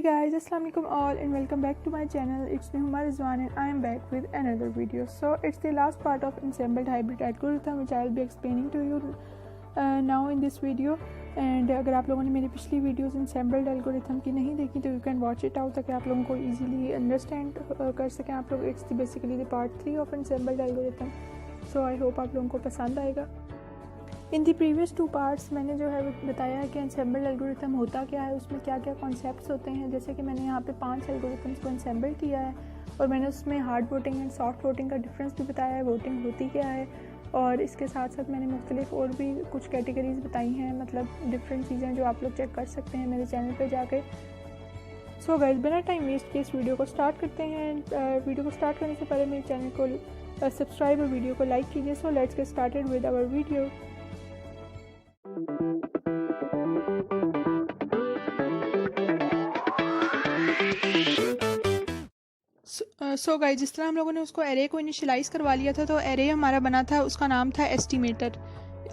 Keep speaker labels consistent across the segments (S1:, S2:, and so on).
S1: Hey guys, Assalamualaikum all and welcome back to my channel. It's me Humar Rizwan and I am back with another video. So it's the last part of Ensemble hybrid algorithm which I'll be explaining to you now in this video. And अगर आप लोगों ने मेरी पिछली videos Ensemble algorithm की नहीं देखी तो you can watch it out ताकि आप लोगों को easily understand कर सकें आप लोग. It's basically the part 3 of Ensemble algorithm. So I hope आप लोगों को पसंद आएगा. इन दी प्रीवियस 2 पार्ट्स मैंने जो है बताया है कि एनसेम्बल एल्गोरिथम होता क्या है, उसमें क्या क्या कॉन्सेप्ट्स होते हैं. जैसे कि मैंने यहाँ पे 5 एल्गोरिथम्स को एनसेम्बल किया है और मैंने उसमें hard voting and soft voting का डिफरेंस भी बताया है, वोटिंग होती क्या है. और इसके साथ साथ मैंने मुख्तलिफ और भी कुछ कैटेगरीज बताई हैं, मतलब डिफरेंट चीज़ें जो आप लोग चेक कर सकते हैं मेरे चैनल पर जाके. सो गाइस, बिना टाइम वेस्ट के इस वीडियो को स्टार्ट करते हैं. वीडियो को स्टार्ट करने से पहले मेरे चैनल को सब्सक्राइब और वीडियो को लाइक कीजिए. So let's get started with our video. So guys, जिस तरह हम लोगों ने उसको एरे को इनिशियलाइज करवा लिया था तो एरे हमारा बना था, उसका नाम था एस्टिमेटर.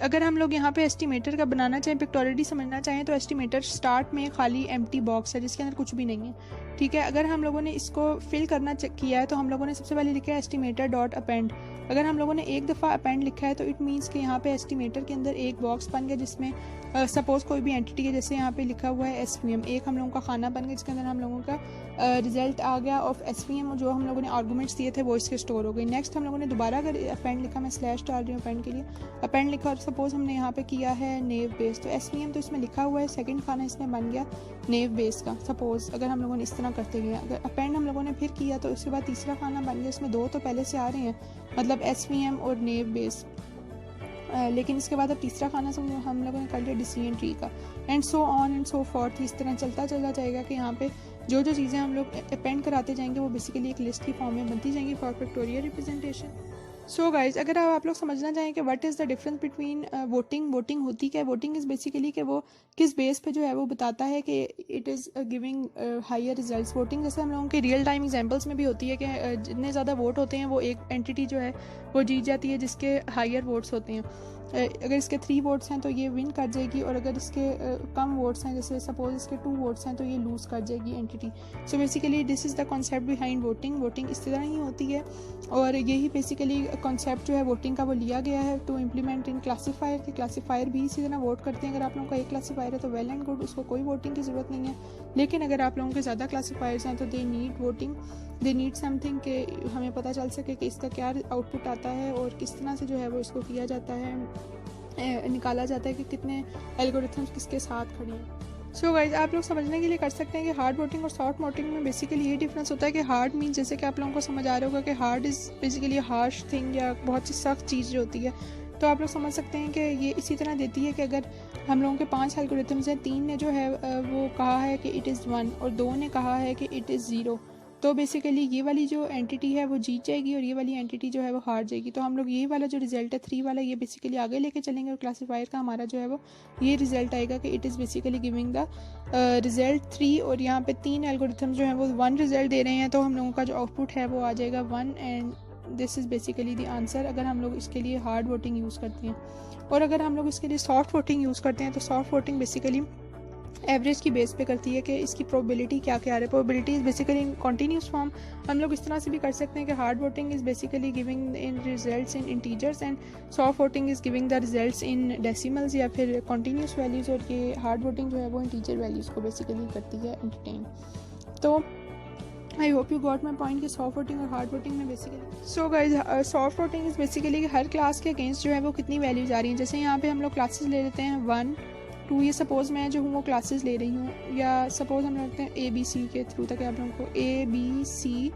S1: अगर हम लोग यहाँ पे एस्टिमेटर का बनाना चाहें, पिक्टोरियली समझना चाहें तो एस्टिमेटर स्टार्ट में खाली एम्प्टी बॉक्स है जिसके अंदर कुछ भी नहीं है. ठीक है, अगर हम लोगों ने इसको फिल करना किया है तो हम लोगों ने सबसे पहले लिखा है एस्टिमेटर डॉट अपेंड. अगर हम लोगों ने एक दफ़ा अपेंड लिखा है तो इट मीन्स कि यहाँ पे एस्टिमेटर के अंदर एक बॉक्स बन गया जिसमें सपोज़ कोई भी एंटिटी है, जैसे यहाँ पे लिखा हुआ है SVM. एक हम लोगों का खाना बन गया जिसके अंदर हम लोगों का रिजल्ट आ गया ऑफ SVM, जो हम लोगों ने आर्गूमेंट्स दिए थे वो इसके स्टोर हो गए. नेक्स्ट हम लोगों ने दोबारा अगर अपेंड लिखा, मैं स्लैश डाल रही हूँ अपेंड के लिए, अपेंड लिखा और सपोज़ हमने यहाँ पे किया है नेव बेस, तो SVM तो इसमें लिखा हुआ है, सेकंड खाना इसमें बन गया नेव बेस का. सपोज़ अगर हम लोगों ने इस तरह करते गए, अगर अपेंड हम लोगों ने फिर किया तो उसके बाद तीसरा खाना बन गया, इसमें 2 तो पहले से आ रहे हैं, मतलब SVM और नेव बेस. लेकिन इसके बाद अब तीसरा खाना हम लोगों ने कर लिया डिसीजन ट्री का, and so on and so forth. इस तरह चलता चला जाएगा कि यहाँ पे जो जो चीज़ें हम लोग अपेंड कराते जाएंगे वो बेसिकली एक लिस्ट की फॉर्म में बनती जाएंगी for pictorial representation. So guys, अगर आप लोग समझना चाहें कि what is the difference between voting होती क्या है. वोटिंग इज़ बेसिकली कि वो किस बेस पे जो है वो बताता है कि it is giving higher results. Voting जैसे हम लोगों के रियल टाइम एग्जांपल्स में भी होती है कि जितने ज़्यादा वोट होते हैं वो एक एंटिटी जो है वो जीत जाती है जिसके हायर वोट्स होते हैं. अगर इसके 3 वोट्स हैं तो ये विन कर जाएगी, और अगर इसके कम वोट्स हैं, जैसे सपोज इसके 2 वोट्स हैं, तो ये लूज़ कर जाएगी entity. So basically this is the concept behind voting. Voting इस तरह ही होती है और यही बेसिकली कॉन्सेप्ट जो है वोटिंग का वो लिया गया है टू इम्प्लीमेंट इन क्लासीफायर. के क्लासीफायर भी इसी तरह वोट करते हैं. अगर आप लोगों का एक क्लासीफायर है तो वेल एंड गुड, उसको कोई वोटिंग की ज़रूरत नहीं है. लेकिन अगर आप लोगों के ज़्यादा क्लासीफायर्स हैं तो they need voting, they need something कि हमें पता चल सके कि इसका क्या आउटपुट आता है और किस तरह से जो है वो इसको किया जाता है, निकाला जाता है कि कितने एल्गोरिथम्स किसके साथ खड़े हैं. सो गाइज, आप लोग समझने के लिए कर सकते हैं कि हार्ड वोटिंग और सॉफ्ट वोटिंग में बेसिकली ये डिफरेंस होता है कि हार्ड मीन्स, जैसे कि आप लोगों को समझ आ रहा होगा कि hard is basically harsh thing या बहुत सी सख्त चीज़ जो होती है. तो आप लोग समझ सकते हैं कि ये इसी तरह देती है कि अगर हम लोगों के 5 एल्गोरिथम्स हैं, 3 ने जो है वो कहा है कि इट इज़ 1 और 2 ने कहा है कि इट इज़ 0, तो बेसिकली ये वाली जो एंटिटी है वो जीत जाएगी और ये वाली एंटिटी जो है वो हार जाएगी. तो हम लोग यही वाला जो रिजल्ट है 3 वाला, ये बेसिकली आगे लेके चलेंगे और क्लासीफायर का हमारा जो है वो ये रिजल्ट आएगा कि it is basically giving the result 3, और यहाँ पे 3 एल्गोरिथम जो है वो 1 रिजल्ट दे रहे हैं, तो हम लोगों का जो आउटपुट है वो आ जाएगा 1, and this is basically the answer अगर हम लोग इसके लिए हार्ड वोटिंग यूज़ करते हैं. और अगर हम लोग इसके लिए सॉफ्ट वोटिंग यूज़ करते हैं तो सॉफ्ट वोटिंग बेसिकली एवरेज की बेस पे करती है कि इसकी प्रोबेबिलिटी क्या क्या है. Probability is basically in continuous form. हम लोग इस तरह से भी कर सकते हैं कि hard voting is basically giving in results in integers and soft voting is giving the results in decimals या फिर कॉन्टीन्यूस वैल्यूज़, और ये हार्ड वोटिंग जो है वो इंटीजर वैल्यूज़ को बेसिकली करती है एंटरटेन. तो I hope you got my point कि सॉफ्ट वोटिंग और हार्ड वोटिंग में basically. So guys, soft voting is basically her class के अगेंस्ट जो है वो कितनी वैल्यूज़ आ रही हैं. जैसे यहाँ पे हम लोग क्लासेस ले लेते हैं 1 2, ये सपोज़ मैं जो हूँ वो क्लासेस ले रही हूँ, या सपोज़ हम रखते हैं ABC के थ्रू तक आप लोगों को ABC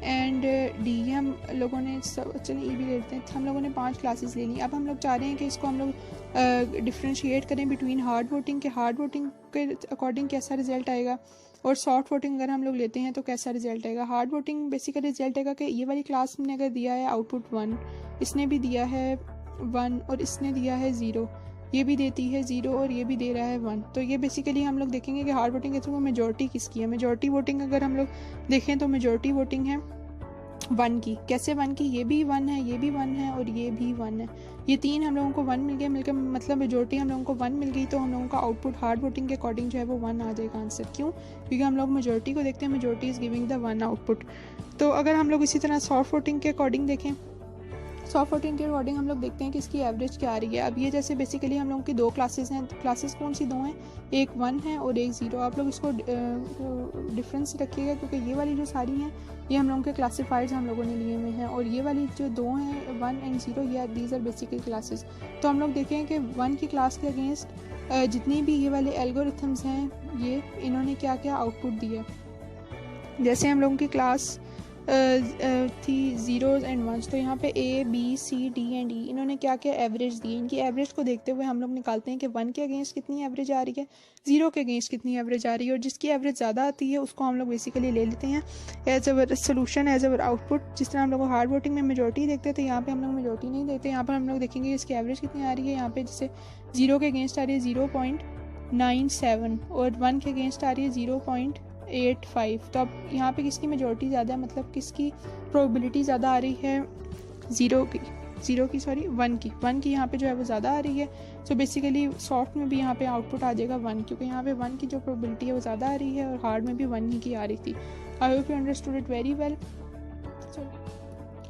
S1: एंड D, हम लोगों ने चलिए E भी ले लेते हैं. हम लोगों ने 5 क्लासेस ले ली. अब हम लोग चाह रहे हैं कि इसको हम लोग डिफ्रेंशिएट करें बिटवीन हार्ड वोटिंग के हार्ड वोटिंग के अकॉर्डिंग कैसा रिजल्ट आएगा और सॉफ्ट वोटिंग अगर हम लोग लेते हैं तो कैसा रिजल्ट आएगा. हार्ड वोटिंग बेसिकली रिजल्ट आएगा कि ये वाली क्लास ने अगर दिया है आउटपुट 1, इसने भी दिया है 1 और इसने दिया है 0, ये भी देती है 0 और ये भी दे रहा है 1. तो ये बेसिकली हम लोग देखेंगे कि हार्ड वोटिंग के थ्रू मेजॉरिटी किसकी है. मेजॉरिटी वोटिंग अगर हम लोग देखें तो मेजॉरिटी वोटिंग है 1 की। कैसे 1 की? ये भी 1 है, ये भी 1 है और ये भी 1 है। ये 3 हम लोगों को 1 मिल गया, मिलकर मतलब मेजोरिटी हम लोगों को 1 मिल गई, तो हम लोगों का आउटपुट हार्ड वोटिंग के अकॉर्डिंग जो है वो 1 आ जाएगा आंसर। क्यों? क्योंकि हम लोग मेजोरिटी को देखते हैं, majority is giving the 1 output. तो अगर हम लोग इसी तरह सॉफ्ट वोटिंग के अकॉर्डिंग देखें, सॉफ्ट वोटिंग के अकॉर्डिंग हम लोग देखते हैं कि इसकी एवरेज क्या आ रही है। अब ये जैसे बेसिकली हम लोगों की 2 क्लासेस हैं। क्लासेस कौन सी 2 हैं? एक 1 है और एक 0। आप लोग इसको डिफरेंस रखिएगा, क्योंकि ये वाली जो सारी हैं ये हम लोगों के क्लासीफायर्स हम लोगों ने लिए हुए हैं, और ये वाली जो 2 हैं 1 एंड 0, ये दीज आर बेसिकली क्लासेस। तो हम लोग देखें कि 1 की क्लास के अगेंस्ट जितनी भी ये वाले एल्गोरिथम्स हैं, ये इन्होंने क्या क्या आउटपुट दिए। जैसे हम लोगों की क्लास थी 0s एंड 1s, तो यहाँ पे A, B, C, D and E इन्होंने क्या क्या एवरेज दी। इनकी एवरेज को देखते हुए हम लोग निकालते हैं कि 1 के अगेंस्ट कितनी एवरेज आ रही है, 0 के अगेंस्ट कितनी एवरेज आ रही है, और जिसकी एवरेज ज़्यादा आती है उसको हम लोग बेसिकली ले लेते हैं as our solution, as our output. जिस तरह हम लोग हार्ड वोटिंग में मेजोरिटी देखते थे, यहाँ पे हम लोग मेजोरिटी नहीं देखते। यहाँ पर हम लोग देखेंगे इसकी एवरेज कितनी आ रही है। यहाँ पे जैसे 0 के अगेंस्ट आ रही है 0.97 और 1 के अगेंस्ट आ रही है 0.85। तो अब यहाँ पे किसकी मेजॉरिटी ज़्यादा है, मतलब किसकी प्रोबेबिलिटी ज़्यादा आ रही है? 1 की यहाँ पे जो है वो ज़्यादा आ रही है। सो बेसिकली सॉफ्ट में भी यहाँ पे आउटपुट आ जाएगा 1, क्योंकि यहाँ पे 1 की जो प्रोबेबिलिटी है वो ज़्यादा आ रही है, और हार्ड में भी 1 ही की आ रही थी। I hope you understood it very well.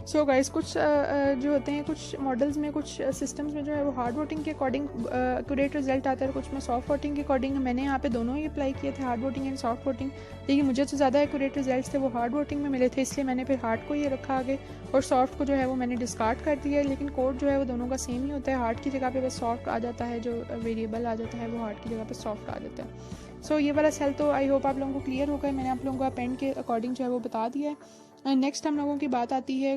S1: So guys, कुछ जो होते हैं कुछ मॉडल्स में, कुछ सिस्टम्स में जो है वो हार्ड वोटिंग के अकॉर्डिंग एक्यूरेट रिजल्ट आता है, कुछ में सॉफ्ट वोटिंग के अकॉर्डिंग। मैंने यहाँ पे दोनों ही अप्लाई किए थे, hard voting and soft voting, लेकिन मुझे जो ज़्यादा एक्यूरेट रिजल्ट्स थे वो हार्ड वोटिंग में मिले थे, इसलिए मैंने फिर हार्ड को ही रखा आगे, और सॉफ्ट को जो है वो मैंने डिस्कार्ड कर दिया। लेकिन कोड जो है वो दोनों का सेम ही होता है। हार्ड की जगह पे बस सॉफ्ट आ जाता है, जो वेरिएबल आ जाता है वो हार्ड की जगह पे सॉफ्ट आ जाता है। सो ये वाला सेल तो आई होप आप लोगों को क्लियर हो गया। मैंने आप लोगों को अपेंड के अकॉर्डिंग जो है वो बता दिया है। नेक्स्ट हम लोगों की बात आती है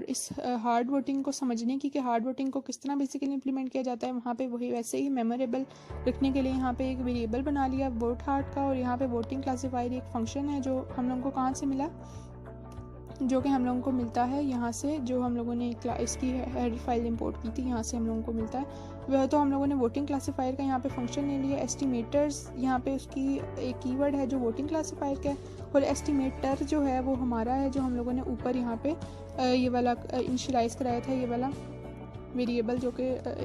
S1: इस हार्ड वोटिंग को समझने की, कि हार्ड वोटिंग को किस तरह बेसिकली इंप्लीमेंट किया जाता है। वहाँ पे वही वैसे ही मेमोरेबल रखने के लिए यहाँ पे एक वेरिएबल बना लिया वोट हार्ड का, और यहाँ पे वोटिंग क्लासीफायर एक फंक्शन है जो हम लोगों को कहाँ से मिला, जो कि हम लोगों को मिलता है यहाँ से, जो हम लोगों ने इसकी हेडर फाइल इंपोर्ट की थी, यहाँ से हम लोगों को मिलता है वह। तो हम लोगों ने वोटिंग क्लासीफायर का यहाँ पे फंक्शन ले लिया। एस्टिमेटर्स यहाँ पे उसकी एक कीवर्ड है जो वोटिंग क्लासीफायर का है, और एस्टिमेटर जो है वो हमारा है, जो हम लोगों ने ऊपर यहाँ पे ये वाला इनिशियलाइज़ कराया था, ये वाला वेरिएबल जो कि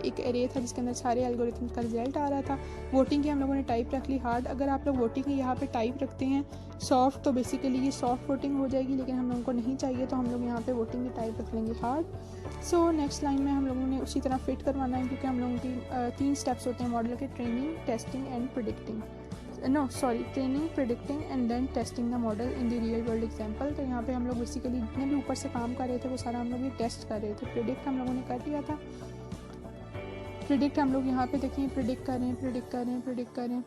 S1: एक एरे था जिसके अंदर सारे एल्गोरिथम का रिजल्ट आ रहा था। वोटिंग की हम लोगों ने टाइप रख ली हार्ड। अगर आप लोग वोटिंग यहाँ पे टाइप रखते हैं सॉफ्ट, तो बेसिकली ये सॉफ्ट वोटिंग हो जाएगी, लेकिन हम लोगों को नहीं चाहिए, तो हम लोग यहाँ पे वोटिंग की टाइप रख लेंगे हार्ड। सो नेक्स्ट लाइन में हम लोगों ने उसी तरह फिट करवाना है, क्योंकि हम लोगों की 3 स्टेप्स होते हैं मॉडल के, training, testing and predicting. Training, predicting and then testing the model in the real world example. तो यहाँ पे हम लोग बेसिकली जितने भी ऊपर से काम कर रहे थे वो सारा हम लोग ये टेस्ट कर रहे थे। प्रिडिक्ट हम लोगों ने कर लिया था। प्रिडिक्ट हम लोग यहाँ पे देखें, प्रिडिक्ट करें,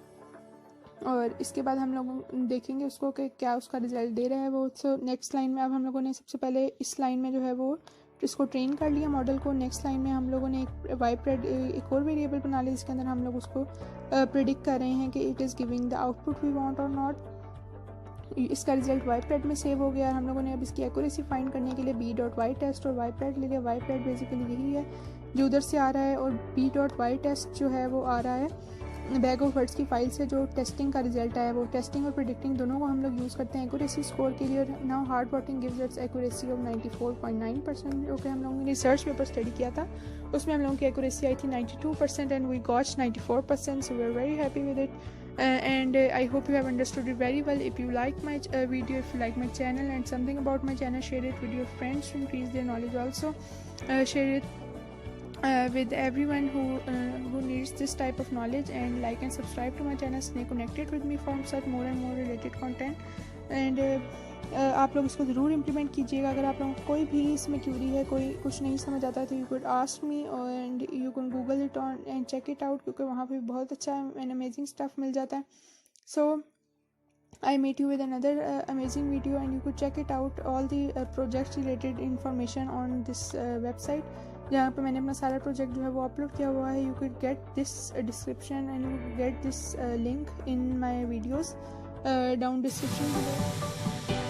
S1: और इसके बाद हम लोग देखेंगे उसको कि क्या उसका रिजल्ट दे रहा है वो। सो नेक्स्ट लाइन में अब हम लोगों ने सबसे पहले इस लाइन में जो है वो इसको ट्रेन कर लिया मॉडल को। नेक्स्ट लाइन में हम लोगों ने एक और वेरिएबल बना लिया, जिसके अंदर हम लोग उसको प्रिडिक्ट कर रहे हैं कि it is giving the output we want और नॉट। इसका रिजल्ट वाईप्रेड में सेव हो गया। हम लोगों ने अब इसकी एक्यूरेसी फाइंड करने के लिए b.ytest और वाईप्रेड ले लिया। वाईप्रेड बेसिकली यही है जो उधर से आ रहा है, और b.ytest जो है वो आ रहा है बैग ऑफ वर्ड्स की फाइल से, जो टेस्टिंग का रिजल्ट आया वो। टेस्टिंग और प्रिडिक्टिंग दोनों को हम लोग यूज़ करते हैं एक्यूरेसी स्कोर के लिए। Now hard voting gives it's accuracy of 94.9%, जो कि हम लोगों ने रिसर्च पेपर स्टडी किया था, उसमें हम लोगों की एक्यूरेसी आई थी 92% and we got 94%, so we are very happy with it. And I hope you have understood it very well. If you like my video, if you like my channel and something about my channel, share it with your friends to increase their knowledge also. Share it with everyone who needs this type of knowledge, and like and subscribe to my channel. Stay connected with me for such more and more related content. And आप लोग इसको ज़रूर implement कीजिएगा। अगर आप लोगों को कोई भी इसमें क्यूरी है, कोई कुछ नहीं समझ आता है, तो you could ask me and you can Google it on and check it out, क्योंकि वहाँ पे बहुत अच्छा एंड अमेजिंग स्टफ मिल जाता है। सो I meet you with another amazing video, and you could check it out all the projects related information on this website, जहाँ पे मैंने अपना सारा प्रोजेक्ट जो है वो अपलोड किया हुआ है। You could get this description and you get this link in my videos down description below.